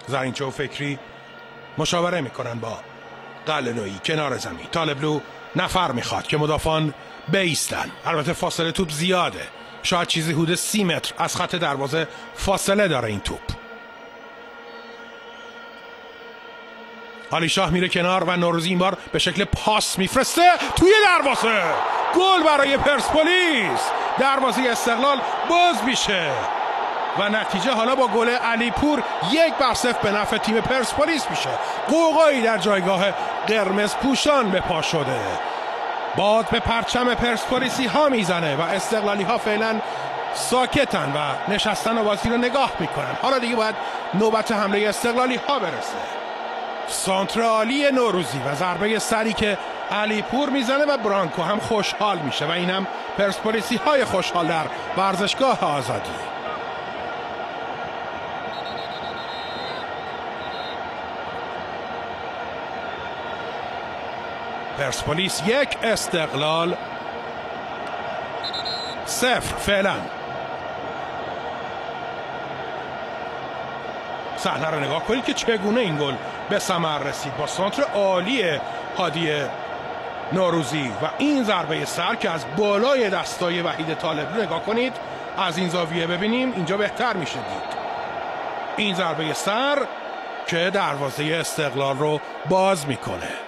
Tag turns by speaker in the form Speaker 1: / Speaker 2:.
Speaker 1: زرینچه و فکری مشاوره میکنن با قلعه‌نویی کنار زمین. طالبلو نفر میخواد که مدافعان بیستن. البته فاصله توپ زیاده، شاید چیزی حدود 30 متر از خط دروازه فاصله داره این توپ. علی شاه میره کنار و نوروزی این بار به شکل پاس میفرسته توی دروازه. گل برای پرسپولیس. دروازه استقلال باز میشه و نتیجه حالا با گل علیپور 1-0 به نفع تیم پرسپولیس میشه. قوقایی در جایگاه قرمز پوشان به پا شده. باد به پرچم پرسپولیسی ها میزنه و استقلالی ها فعلا ساکتن و نشستن و بازی رو نگاه میکنن. حالا دیگه باید نوبت حمله استقلالی ها برسه. سانترالی نوروزی و ضربه سری که علیپور میزنه و برانکو هم خوشحال میشه و این هم پرسپولیسی های خوشحال در ورزشگاه آزادی. پرسپولیس 1 استقلال 0 فعلا. صحنه رو نگاه کنید که چگونه این گل به ثمر رسید با سانتر عالی هادی نوروزی و این ضربه سر که از بالای دستای وحید طالبلو نگاه کنید. از این زاویه ببینیم اینجا بهتر میشه دید. این ضربه سر که دروازه استقلال رو باز میکنه.